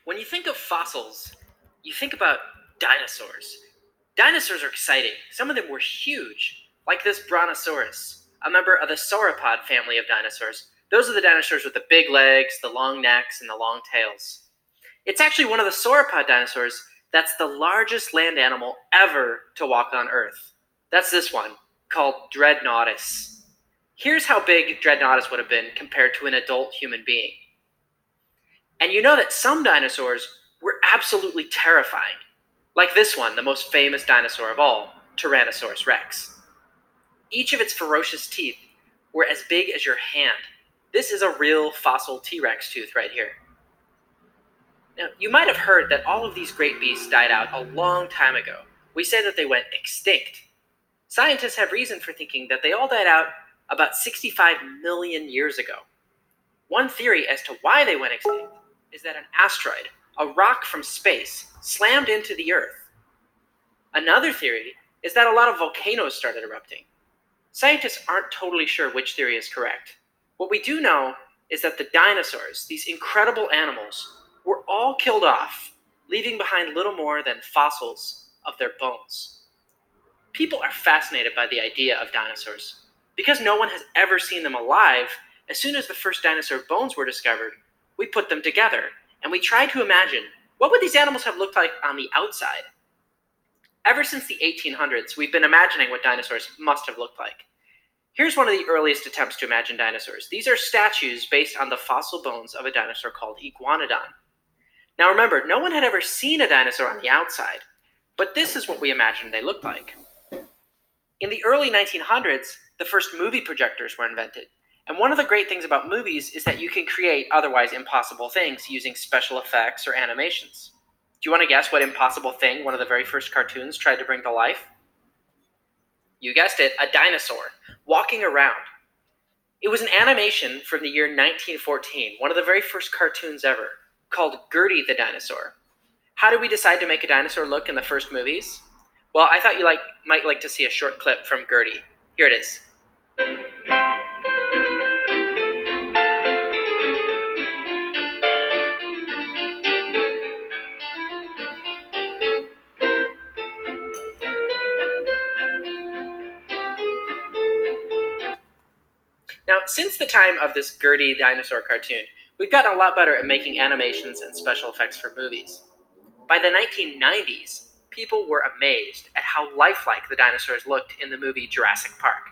When you think of fossils, you think about dinosaurs. Dinosaurs are exciting. Some of them were huge, like this brontosaurus, a member of the sauropod family of dinosaurs. Those are the dinosaurs with the big legs, the long necks, and the long tails. It's actually one of the sauropod dinosaurs that's the largest land animal ever to walk on Earth. That's this one, called Dreadnoughtus. Here's how big Dreadnoughtus would have been compared to an adult human being. And you know that some dinosaurs were absolutely terrifying, like this one, the most famous dinosaur of all, Tyrannosaurus rex. Each of its ferocious teeth were as big as your hand. This is a real fossil T-Rex tooth right here. Now, you might have heard that all of these great beasts died out a long time ago. We say that they went extinct. Scientists have reason for thinking that they all died out about 65 million years ago. One theory as to why they went extinct is that an asteroid, a rock from space, slammed into the Earth. Another theory is that a lot of volcanoes started erupting. Scientists aren't totally sure which theory is correct. What we do know is that the dinosaurs, these incredible animals, were all killed off, leaving behind little more than fossils of their bones. People are fascinated by the idea of dinosaurs. Because no one has ever seen them alive, as soon as the first dinosaur bones were discovered, we put them together, and we tried to imagine what would these animals have looked like on the outside. Ever since the 1800s, we've been imagining what dinosaurs must have looked like. Here's one of the earliest attempts to imagine dinosaurs. These are statues based on the fossil bones of a dinosaur called Iguanodon. Now remember, no one had ever seen a dinosaur on the outside, but this is what we imagined they looked like. In the early 1900s, the first movie projectors were invented. And one of the great things about movies is that you can create otherwise impossible things using special effects or animations. Do you want to guess what impossible thing one of the very first cartoons tried to bring to life? You guessed it, a dinosaur, walking around. It was an animation from the year 1914, one of the very first cartoons ever, called Gertie the Dinosaur. How did we decide to make a dinosaur look in the first movies? Well, I thought you might like to see a short clip from Gertie. Here it is. Now, since the time of this Gertie dinosaur cartoon, we've gotten a lot better at making animations and special effects for movies. By the 1990s, people were amazed at how lifelike the dinosaurs looked in the movie Jurassic Park.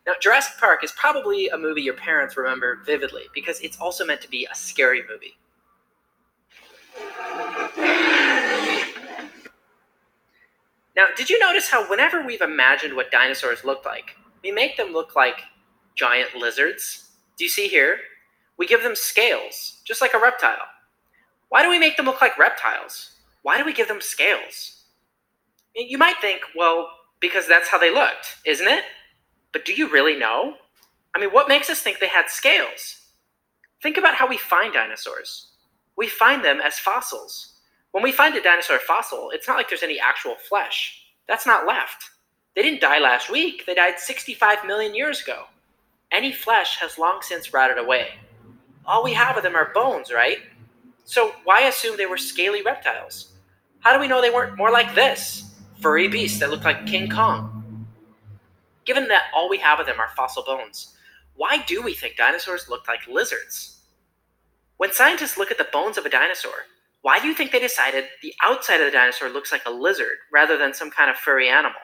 Now, Jurassic Park is probably a movie your parents remember vividly because it's also meant to be a scary movie. Now, did you notice how whenever we've imagined what dinosaurs looked like, we make them look like giant lizards? Do you see here? We give them scales, just like a reptile. Why do we make them look like reptiles? Why do we give them scales? You might think, well, because that's how they looked, isn't it? But do you really know? I mean, what makes us think they had scales? Think about how we find dinosaurs. We find them as fossils. When we find a dinosaur fossil, it's not like there's any actual flesh. That's not left. They didn't die last week. They died 65 million years ago. Any flesh has long since rotted away. All we have of them are bones, right? So why assume they were scaly reptiles? How do we know they weren't more like this? Furry beasts that look like King Kong. Given that all we have of them are fossil bones, why do we think dinosaurs looked like lizards? When scientists look at the bones of a dinosaur, why do you think they decided the outside of the dinosaur looks like a lizard rather than some kind of furry animal?